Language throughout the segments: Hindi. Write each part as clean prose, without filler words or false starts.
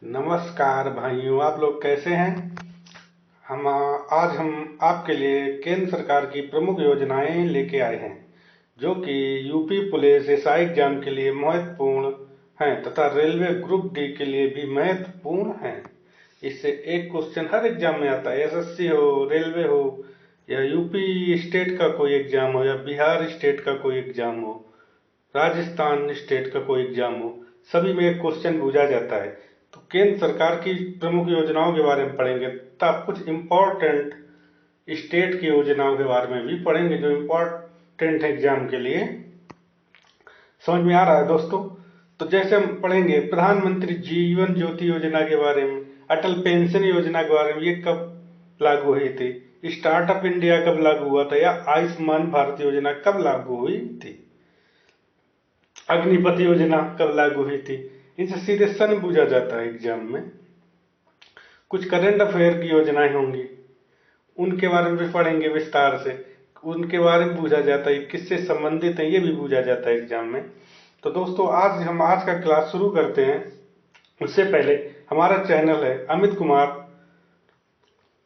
नमस्कार भाइयों, आप लोग कैसे हैं। आज हम आपके लिए केंद्र सरकार की प्रमुख योजनाएं लेके आए हैं जो कि यूपी पुलिस एसआई एग्जाम के लिए महत्वपूर्ण हैं तथा रेलवे ग्रुप डी के लिए भी महत्वपूर्ण हैं। इससे एक क्वेश्चन हर एग्जाम में आता है, एसएससी हो, रेलवे हो, या यूपी स्टेट का कोई एग्जाम हो, या बिहार स्टेट का कोई एग्जाम हो, राजस्थान स्टेट का कोई एग्जाम हो, सभी में एक क्वेश्चन पूछा जाता है। तो केंद्र सरकार की प्रमुख योजनाओं के बारे में पढ़ेंगे तब कुछ इम्पोर्टेंट स्टेट की योजनाओं के बारे में भी पढ़ेंगे जो इम्पोर्टेंट एग्जाम के लिए। समझ में आ रहा है दोस्तों। तो जैसे हम पढ़ेंगे प्रधानमंत्री जीवन ज्योति योजना के बारे में, अटल पेंशन योजना के बारे में, ये कब लागू हुई थी, स्टार्टअप इंडिया कब लागू हुआ था, या आयुष्मान भारत योजना कब लागू हुई थी, अग्निपथ योजना कब लागू हुई थी। इनसे सीधे सन पूछा जाता है एग्जाम में। कुछ करंट अफेयर की योजनाएं होंगी, उनके बारे में भी पढ़ेंगे विस्तार से। उनके बारे में पूछा जाता है, किससे संबंधित है, ये भी पूछा जाता है एग्जाम में। तो दोस्तों आज का क्लास शुरू करते हैं। उससे पहले हमारा चैनल है अमित कुमार,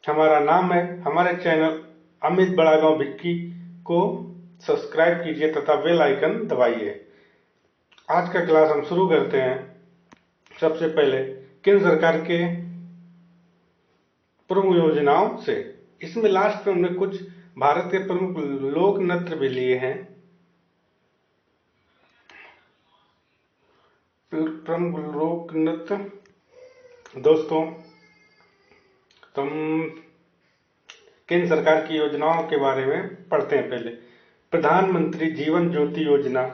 हमारा नाम है। हमारे चैनल अमित बड़ागांव भिक्की को सब्सक्राइब कीजिए तथा बेल आइकन दबाइए। आज का क्लास हम शुरू करते हैं। सबसे पहले केंद्र सरकार के प्रमुख योजनाओं से। इसमें लास्ट में हमने कुछ भारत के प्रमुख लोक नृत्य भी लिए हैं। प्रमुख लोक नृत्य दोस्तों, तो हम केंद्र सरकार की योजनाओं के बारे में पढ़ते हैं। पहले प्रधानमंत्री जीवन ज्योति योजना,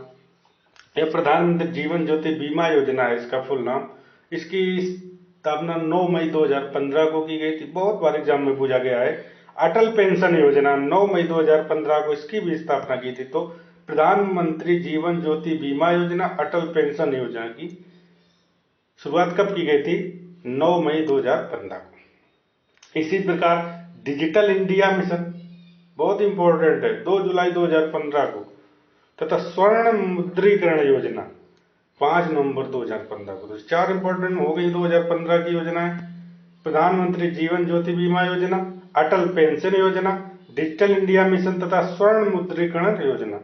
यह प्रधानमंत्री जीवन ज्योति बीमा योजना है इसका फुल नाम। इसकी स्थापना 9 मई 2015 को की गई थी। बहुत बार एग्जाम में पूछा गया है। अटल पेंशन योजना 9 मई 2015 को इसकी भी स्थापना की थी। तो प्रधानमंत्री जीवन ज्योति बीमा योजना, अटल पेंशन योजना की शुरुआत कब की गई थी? 9 मई 2015 को। इसी प्रकार डिजिटल इंडिया मिशन बहुत इंपॉर्टेंट है, 2 जुलाई 2015 को। तथा स्वर्ण मुद्रीकरण योजना 5 नवंबर 2015 को। तो 4 इंपॉर्टेंट हो गई 2015 की योजनाएं। प्रधानमंत्री जीवन ज्योति बीमा योजना, अटल पेंशन योजना, डिजिटल इंडिया मिशन तथा स्वर्ण मुद्रीकरण योजना।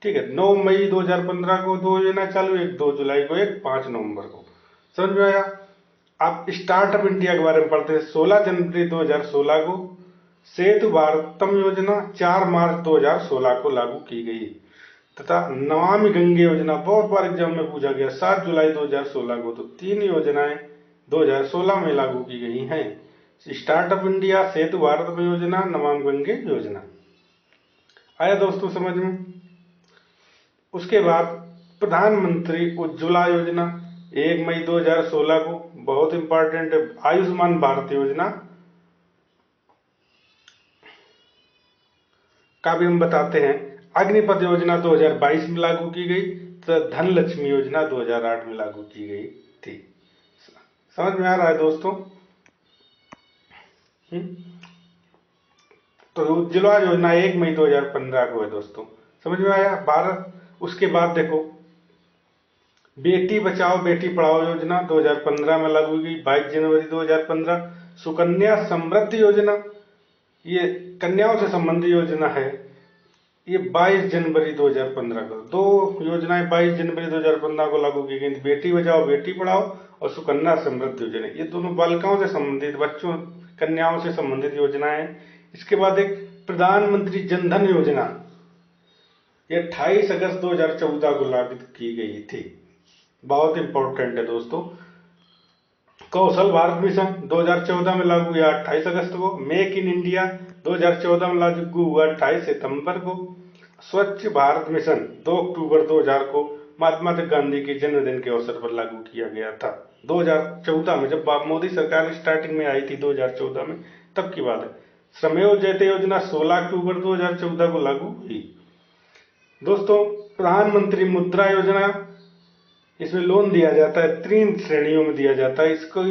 ठीक है, 9 मई 2015 को 2 योजना चालू, एक 2 जुलाई को, एक 5 नवंबर को। समझ में आया। आप स्टार्टअप इंडिया के बारे में पढ़ते हैं। 16 जनवरी 2016 को सेतु भारतम योजना 4 मार्च 2016 को लागू की गई तथा नमामि गंगे योजना बहुत बार एग्जाम में पूछा गया, 7 जुलाई 2016 को। तो 3 योजनाएं 2016 में लागू की गई हैं। स्टार्टअप इंडिया, सेतु भारत योजना, नमामि गंगे योजना। आया दोस्तों समझ में। उसके बाद प्रधानमंत्री उज्ज्वला योजना 1 मई 2016 को, बहुत इंपॉर्टेंट है। आयुष्मान भारत योजना का भी हम बताते हैं। अग्निपथ योजना 2022 में लागू की गई, तो धन लक्ष्मी योजना 2008 में लागू की गई थी। समझ में आ रहा है दोस्तों। तो उज्ज्वला योजना 1 मई 2015 को है दोस्तों। समझ में आया। भारत उसके बाद देखो, बेटी बचाओ बेटी पढ़ाओ योजना 2015 में लागू की गई, 22 जनवरी 2015। सुकन्या समृद्धि योजना, ये कन्याओं से संबंधित योजना है, ये 22 जनवरी 2015 को। 2 योजनाएं 22 जनवरी 2015 को लागू की गई, बेटी बचाओ बेटी पढ़ाओ और सुकन्या समृद्धि योजना। ये दोनों बालिकाओं से संबंधित, बच्चों, कन्याओं से संबंधित योजनाएं हैं। इसके बाद एक प्रधानमंत्री जनधन योजना, ये 28 अगस्त 2014 को लागू की गई थी। बहुत इंपॉर्टेंट है दोस्तों। कौशल भारत मिशन 2014 में लागू हुआ 28 अगस्त को। मेक इन इंडिया 2014 में लागू हुआ 28 सितंबर को। स्वच्छ भारत मिशन 2 अक्टूबर 2000 को महात्मा गांधी के जन्मदिन के अवसर पर लागू किया गया था। 2014 में, जब मोदी सरकार स्टार्टिंग में आई थी 2014 में, तब की बात है। श्रमेव जयते योजना 16 अक्टूबर 2014 को लागू हुई दोस्तों। प्रधानमंत्री मुद्रा योजना, इसमें लोन दिया जाता है, 3 श्रेणियों में दिया जाता है। इसको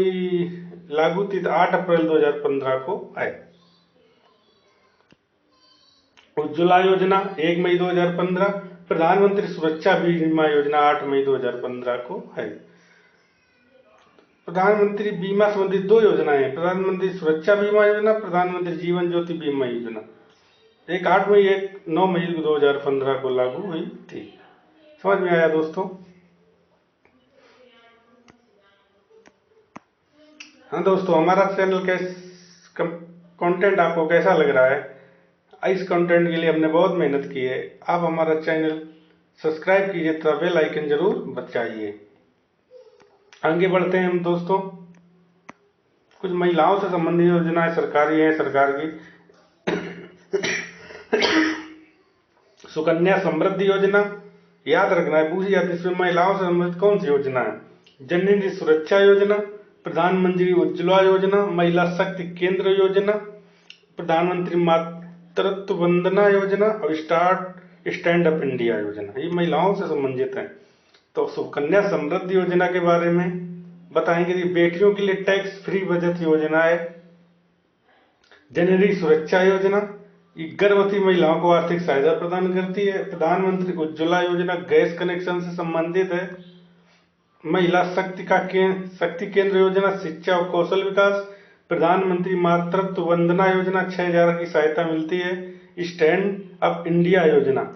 लागू थी 8 अप्रैल 2015 को है। उज्ज्वला योजना 1 मई 2015। प्रधानमंत्री सुरक्षा बीमा योजना 8 मई 2015 को है। प्रधानमंत्री बीमा संबंधी दो योजनाएं हैं, प्रधानमंत्री सुरक्षा बीमा योजना, प्रधानमंत्री जीवन ज्योति बीमा योजना। एक 8 मई, एक 9 मई 2015 को लागू हुई थी। समझ में आया दोस्तों? हाँ दोस्तों, हमारा चैनल कंटेंट आपको कैसा लग रहा है? इस कंटेंट के लिए हमने बहुत मेहनत की है। आप हमारा चैनल सब्सक्राइब कीजिए तथा बेल आइकन जरूर बजाइए। आगे बढ़ते हैं हम दोस्तों। कुछ महिलाओं से संबंधित योजनाएं सरकारी हैं। सरकार की सुकन्या समृद्धि योजना याद रखना है, पूछी जाती है इसमें महिलाओं से संबंधित कौन सी योजना है? जननी सुरक्षा योजना, प्रधानमंत्री उज्ज्वला योजना, महिला शक्ति केंद्र योजना, प्रधानमंत्री मातृत्व वंदना योजना और स्टैंड अप इंडिया योजना। ये महिलाओं से संबंधित है। तो सुकन्या समृद्धि योजना के बारे में बताएंगे कि बेटियों के लिए टैक्स फ्री बचत योजना है। जननी सुरक्षा योजना ये गर्भवती महिलाओं को आर्थिक सहायता प्रदान करती है। प्रधानमंत्री उज्ज्वला योजना गैस कनेक्शन से संबंधित है। महिला शक्ति केंद्र योजना शिक्षा और कौशल विकास। प्रधानमंत्री मातृत्व वंदना योजना 6,000 की सहायता मिलती है। स्टैंड अप इंडिया योजना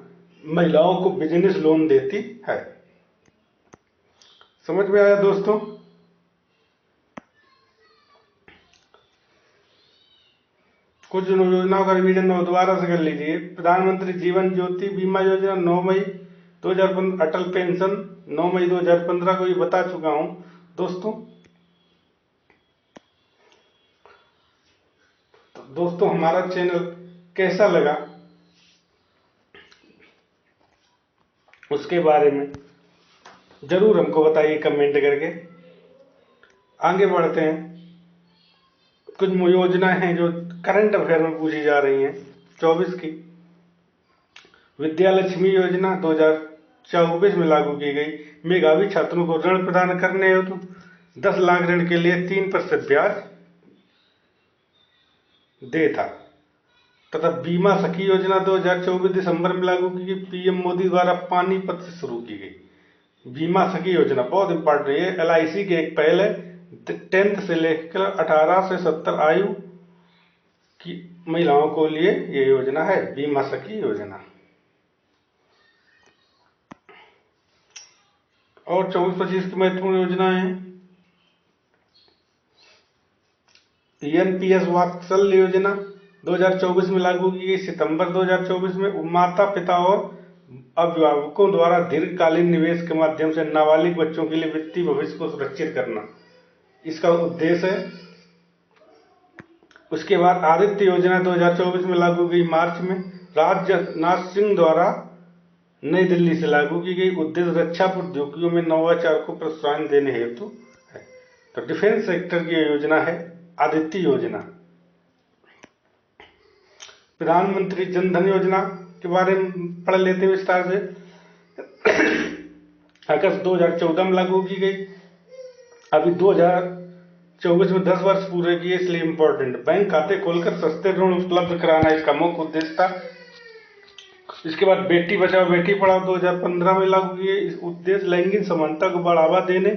महिलाओं को बिजनेस लोन देती है। समझ में आया दोस्तों? कुछ योजनाओं का रिवीजन दोबारा से कर लीजिए। प्रधानमंत्री जीवन ज्योति बीमा योजना 9 मई 2015, अटल पेंशन 9 मई 2015 को ये बता चुका हूं दोस्तों। तो दोस्तों, हमारा चैनल कैसा लगा उसके बारे में जरूर हमको बताइए कमेंट करके। आगे बढ़ते हैं। कुछ योजनाएं हैं जो करंट अफेयर में पूछी जा रही हैं 24 की। विद्यालक्ष्मी योजना 2024 में लागू की गई। मेधावी छात्रों को ऋण प्रदान करने हेतु 10 लाख ऋण के लिए 3% ब्याज दे था। तथा बीमा सखी योजना 2024 दिसंबर में लागू की गई। पीएम मोदी द्वारा पानीपत से शुरू की गई बीमा सखी योजना बहुत इंपॉर्टेंट है। LIC की एक पहल है। 10th से लेकर 18 से 70 आयु की महिलाओं को लिए ये योजना है, बीमा सखी योजना। और 24-25 की महत्वपूर्ण योजनाएं हैं। ENPS वात्सल्य योजना 2024 में लागू की गई। सितंबर 2024 में माता पिता और अभिभावकों द्वारा दीर्घकालीन निवेश के माध्यम से नाबालिग बच्चों के लिए वित्तीय भविष्य को सुरक्षित करना इसका उद्देश्य है। उसके बाद आदित्य योजना 2024 में लागू की गई मार्च में। राजनाथ सिंह द्वारा नई दिल्ली से लागू की गई। उद्देश्य रक्षा प्रौद्योगिकियों में नवाचार को प्रोत्साहन देने हेतु है। तो डिफेंस सेक्टर की योजना है आदित्य योजना। प्रधानमंत्री जन धन योजना के बारे में पढ़ लेते हैं विस्तार से। अगस्त 2014 में लागू की गई। अभी 2024 में 10 वर्ष पूरे किए, इसलिए इंपॉर्टेंट। बैंक खाते खोलकर सस्ते ऋण उपलब्ध कराना इसका मुख्य उद्देश्य था। इसके बाद बेटी बचाओ बेटी पढ़ाओ 2015 में लागू किए। इस उद्देश्य लैंगिक समानता को बढ़ावा देने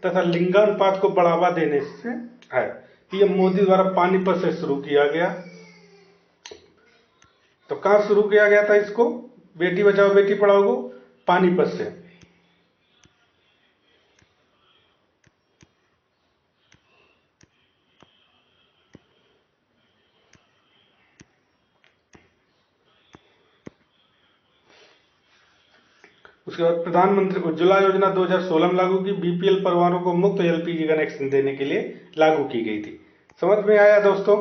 तथा लिंगानुपात को बढ़ावा देने से है। पीएम मोदी द्वारा पानीपत से शुरू किया गया। तो कहां शुरू किया गया था इसको, बेटी बचाओ बेटी पढ़ाओ को? पानीपत से। उसके बाद प्रधानमंत्री उज्ज्वला योजना 2016 में लागू की। BPL परिवारों को मुफ्त LPG कनेक्शन देने के लिए लागू की गई थी। समझ में आया दोस्तों?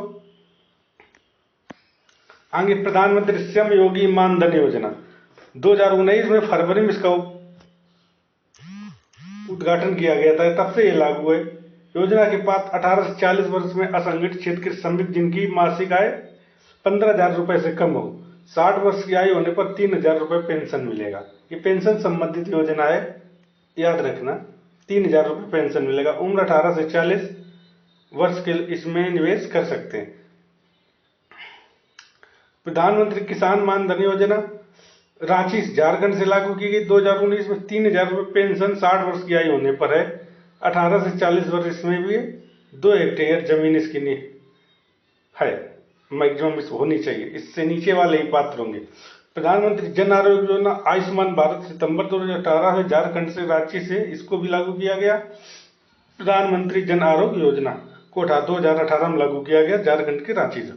आगे प्रधानमंत्री श्रम योगी मानधन योजना 2019 में फरवरी में इसका उद्घाटन किया गया था, तब से ये लागू है। योजना के पात्र 18 से 40 वर्ष में असंगठित क्षेत्र के श्रमिक जिनकी मासिक आय 15,000 रुपए से कम हो, 60 वर्ष की आयु होने पर 3,000 रुपए पेंशन मिलेगा। ये पेंशन संबंधित योजना है, याद रखना। 3,000 रुपए पेंशन मिलेगा। उम्र 18 से 40 वर्ष के इसमें निवेश कर सकते हैं। प्रधानमंत्री किसान मान धन योजना रांची झारखंड से लागू की गई। 2019 में 3,000 रुपए पेंशन 60 वर्ष की आयु होने पर है। 18 से 40 वर्ष में भी 2 हेक्टेयर जमीन इसकी नहीं है, मैक्सिमम इस होनी चाहिए, इससे नीचे वाले ही पात्र होंगे। प्रधानमंत्री जन आरोग्य योजना आयुष्मान भारत सितंबर 2018 में झारखंड से रांची से इसको भी लागू किया गया। प्रधानमंत्री जन आरोग्य योजना को 2018 में लागू किया गया झारखंड के रांची से।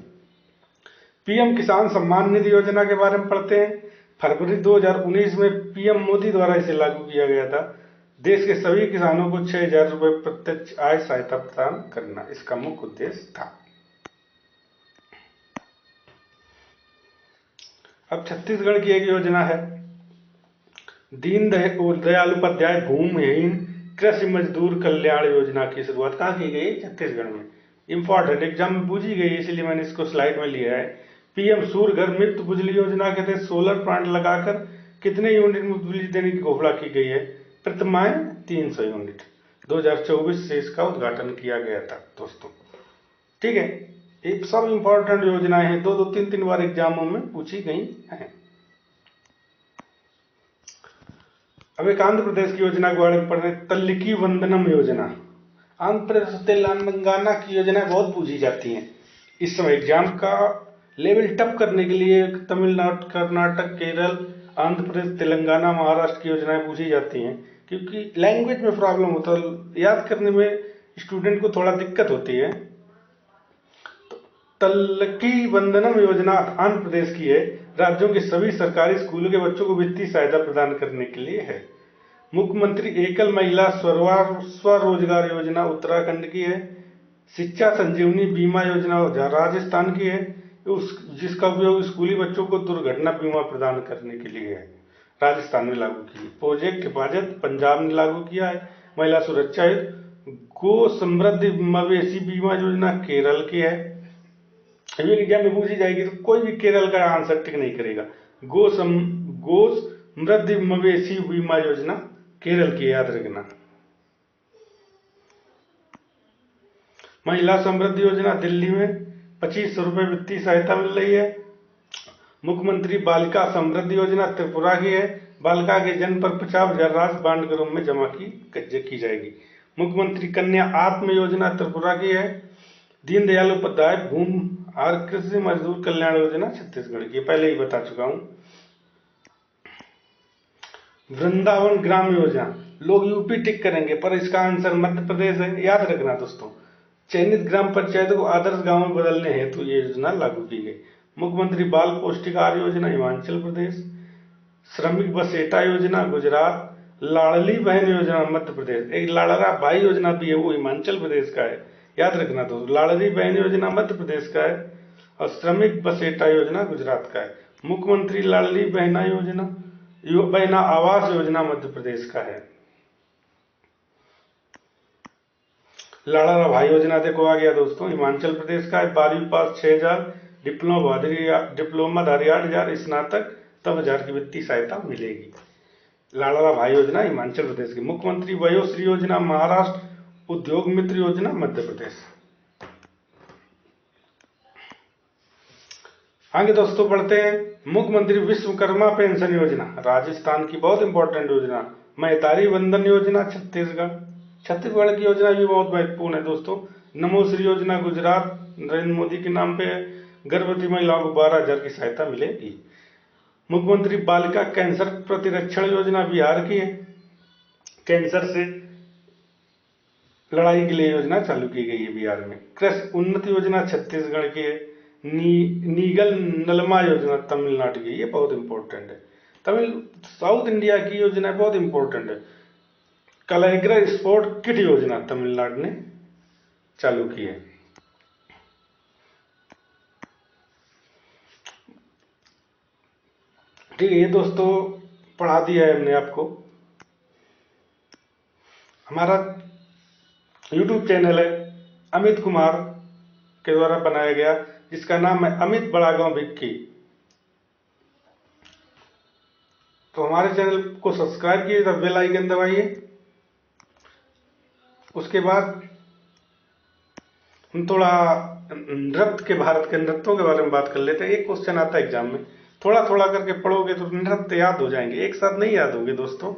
पीएम किसान सम्मान निधि योजना के बारे में पढ़ते हैं। फरवरी 2019 में पीएम मोदी द्वारा इसे लागू किया गया था। देश के सभी किसानों को 6,000 रुपए प्रत्यक्ष आय सहायता प्रदान करना इसका मुख्य उद्देश्य था। अब छत्तीसगढ़ की एक योजना है, दीन दयाल उपाध्याय भूमिहीन कृषि मजदूर कल्याण योजना की शुरुआत कहाँ की गई? छत्तीसगढ़ में। इंपॉर्टेंट एग्जाम में पूछी गई, इसलिए मैंने इसको स्लाइड में लिया है। पीएम सूर्य घर मुफ्त बिजली योजना के तहत सोलर प्लांट लगाकर कितने यूनिट मुफ्त बिजली देने की घोषणा की गई है? प्रति माह 300 यूनिट। 2024 से इसका उद्घाटन किया गया था दोस्तों। ठीक है, ये सब इंपॉर्टेंट योजनाएं हैं, 2-3 बार एग्जामों में पूछी गई हैं। अब एक आंध्र प्रदेश की योजना के बारे में पढ़ रहे हैं, तल्लिकी वंदनम योजना। आंध्र प्रदेश तेलंगाना की योजनाएं बहुत पूछी जाती हैं। इस समय एग्जाम का लेवल टप करने के लिए तमिलनाडु, कर्नाटक, केरल, आंध्र प्रदेश, तेलंगाना, महाराष्ट्र की योजनाएं पूछी जाती हैं, क्योंकि लैंग्वेज में प्रॉब्लम होता है, याद करने में स्टूडेंट को थोड़ा दिक्कत होती है। तल्लकी वंदनम योजना आंध्र प्रदेश की है, राज्यों के सभी सरकारी स्कूलों के बच्चों को वित्तीय सहायता प्रदान करने के लिए है। मुख्यमंत्री एकल महिला स्वरोजगार योजना उत्तराखंड की है। शिक्षा संजीवनी बीमा योजना राजस्थान की है, जिसका उपयोग स्कूली बच्चों को दुर्घटना बीमा प्रदान करने के लिए है, राजस्थान में लागू की। प्रोजेक्ट हिफाजत पंजाब ने लागू किया है। महिला सुरक्षा गो समृद्धि मवेशी बीमा योजना केरल की है। ये एग्जाम में पूछी जाएगी तो कोई भी केरल का आंसर टिक नहीं करेगा। गो समृद्धि मवेशी बीमा योजना केरल की, याद रखना। महिला समृद्धि योजना दिल्ली में 2500 रुपए वित्तीय सहायता मिल रही है। मुख्यमंत्री बालिका समृद्धि योजना त्रिपुरा की है। बालिका के जन्म पर 50,000 राशि बांड के रूप में जमा की जाएगी। मुख्यमंत्री कन्या आत्म योजना त्रिपुरा की है। दीनदयाल उपाध्याय भूमिहीन कृषि मजदूर कल्याण योजना छत्तीसगढ़ की, पहले ही बता चुका हूं। वृंदावन ग्राम योजना, लोग यूपी टिक करेंगे पर इसका आंसर मध्य प्रदेश है, याद रखना दोस्तों। चयनित ग्राम पंचायतों को आदर्श गांव में बदलने हेतु ये योजना लागू की गई। मुख्यमंत्री बाल पौष्टिक आहार योजना हिमाचल प्रदेश। श्रमिक बसेटा योजना गुजरात। लाडली बहन योजना मध्य प्रदेश। एक लाडला भाई योजना भी है, वो हिमाचल प्रदेश का है, याद रखना दोस्तों। लाडली बहन योजना मध्य प्रदेश का है और श्रमिक बसेटा योजना गुजरात का है। मुख्यमंत्री लाडली बहना योजना बहना आवास योजना मध्य प्रदेश का है। लाडला भाई योजना देखो आ गया दोस्तों, हिमाचल प्रदेश का है। 12वीं पास 6,000, डिप्लोमा धारी 8,000, स्नातक तब 1,000 की वित्तीय सहायता मिलेगी। लाडला भाई योजना हिमाचल प्रदेश की। मुख्यमंत्री वयोश्री योजना महाराष्ट्र। उद्योग मित्र योजना मध्य प्रदेश। आगे दोस्तों बढ़ते हैं, मुख्यमंत्री विश्वकर्मा पेंशन योजना राजस्थान की, बहुत इंपॉर्टेंट योजना। महतारी वंदन योजना छत्तीसगढ़ की योजना भी बहुत महत्वपूर्ण है दोस्तों। नमोश्री योजना गुजरात, नरेंद्र मोदी के नाम पे। गर्भवती महिलाओं को 12,000 की सहायता मिलेगी। मुख्यमंत्री बालिका कैंसर प्रतिरक्षण योजना बिहार की है। कैंसर से लड़ाई के लिए योजना चालू की गई है बिहार में। कृषि उन्नति योजना छत्तीसगढ़ की है। नीगल नलमा योजना तमिलनाडु की, ये बहुत इंपॉर्टेंट है। साउथ इंडिया की योजना बहुत इंपॉर्टेंट है। कलेग्रा स्पोर्ट किट योजना तमिलनाडु ने चालू की है। ठीक है, ये दोस्तों पढ़ा दिया है हमने आपको। हमारा YouTube चैनल है अमित कुमार के द्वारा बनाया गया, जिसका नाम है अमित बड़ा गांव भिक्की। तो हमारे चैनल को सब्सक्राइब कीजिए, तब बेल आइकन दबाइए। उसके बाद हम थोड़ा नृत्य के, भारत के नृत्यों के बारे में बात कर लेते हैं। एक क्वेश्चन आता है एग्जाम में, थोड़ा थोड़ा करके पढ़ोगे तो नृत्य याद हो जाएंगे, एक साथ नहीं याद होंगे दोस्तों।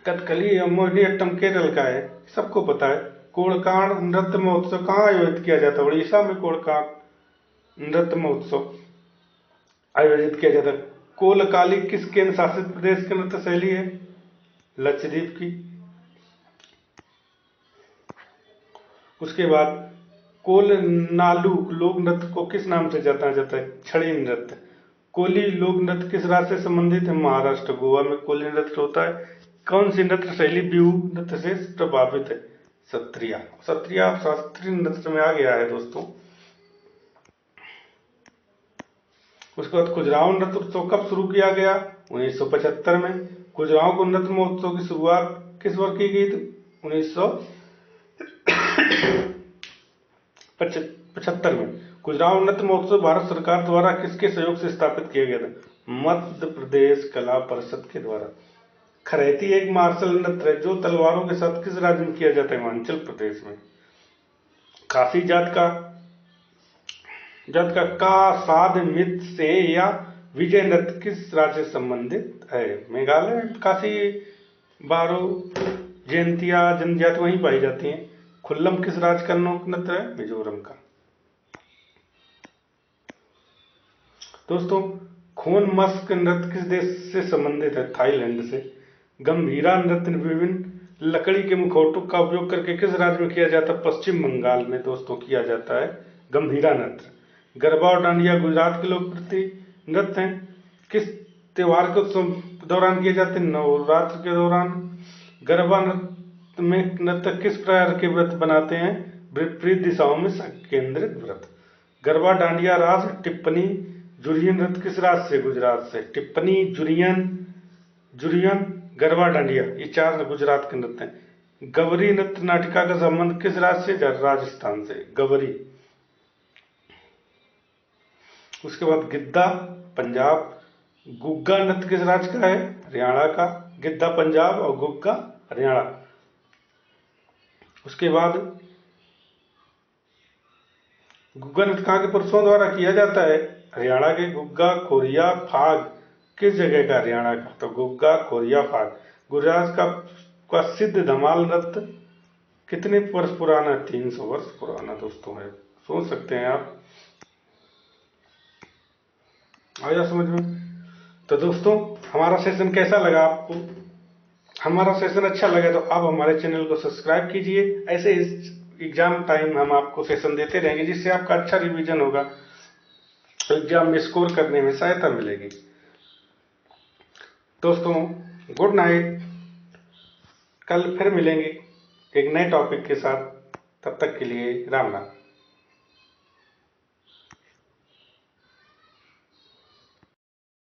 कथकली मोहिनीअट्टम केरल का है, सबको पता है। कोड़काण नृत्य महोत्सव कहाँ आयोजित किया जाता है? उड़ीसा में कोड़काण नृत्य महोत्सव आयोजित किया जाता है। कोलकाली किस केंद्र शासित प्रदेश की नृत्य शैली है? लक्षद्वीप की। उसके बाद कोलनालू लोक नृत्य को किस नाम से जाना जाता है? छड़ी नृत्य। कोली लोक नृत्य किस राज्य से संबंधित है? महाराष्ट्र। गोवा में कोली नृत्य होता है। कौन सी नृत्य शैली बिहू नृत्य से प्रभावित है? सत्रिया। सत्रिया शास्त्रीय नृत्य में आ गया है दोस्तों। उसके बाद खजुराहो नृत्य उत्सव कब शुरू किया गया? 1975 में। खजुराहो नृत्य महोत्सव की शुरुआत किस वर्ष की गई थी? 1975 में। खजुराहो नृत्य महोत्सव भारत सरकार द्वारा किसके सहयोग से स्थापित किया गया था? मध्य प्रदेश कला परिषद के द्वारा। खरेती एक मार्शल नृत्य है जो तलवारों के साथ किस राज्य में किया जाता है? हिमाचल प्रदेश में। खासी जात का साध मित से या विजय नृत्य किस राज्य से संबंधित है? मेघालय में। काशी बारो जयंतिया जनजाति वहीं पाई जाती हैं। खुल्लम किस राज्य का लोक नृत्य है? मिजोरम का। दोस्तों खून मस्क नृत्य किस देश से संबंधित है? थाईलैंड से। गंभीरा नृत्य विभिन्न लकड़ी के मुखौटों का उपयोग करके किस राज्य में किया जाता है? पश्चिम बंगाल में दोस्तों किया जाता है गंभीरा नृत्य। गरबा और डांडिया गुजरात के लोकप्रिय नृत्य हैं। किस त्योहार के उत्सव दौरान किए जाते हैं? नवरात्र के दौरान। गरबा नृत्य में नर्तक किस प्रकार के व्रत बनाते हैं? विपरीत दिशाओं में केंद्रित व्रत। गरबा डांडिया रास टिप्पणी जुरियन नृत्य किस राज्य से? गुजरात से। टिप्पणी जुरियन गरबा डांडिया ये चार गुजरात के नृत्य हैं। गवरी नृत्य नाटिका का संबंध किस राज्य से? राजस्थान से। गवरी। उसके बाद गिद्दा पंजाब। गुग्गा नृत्य किस राज्य का है? हरियाणा का। गिद्दा पंजाब और गुग्गा हरियाणा। उसके बाद गुग्गा नृत्य कहाँ के पुरुषों द्वारा किया जाता है? हरियाणा के। गुग्गा खोरिया फाग किस जगह का? हरियाणा का। तो गुग्गा खोरिया फाग। गुजरात का प्रसिद्ध धमाल नृत्य कितने वर्ष पुराना है? 300 वर्ष पुराना दोस्तों है। सोच सकते हैं आप। आया समझ में? तो दोस्तों हमारा सेशन कैसा लगा आपको? हमारा सेशन अच्छा लगा तो आप हमारे चैनल को सब्सक्राइब कीजिए। ऐसे इस एग्जाम टाइम हम आपको सेशन देते रहेंगे जिससे आपका अच्छा रिवीजन होगा, एग्जाम में स्कोर करने में सहायता मिलेगी। दोस्तों गुड नाइट। कल फिर मिलेंगे एक नए टॉपिक के साथ। तब तक के लिए राम राम।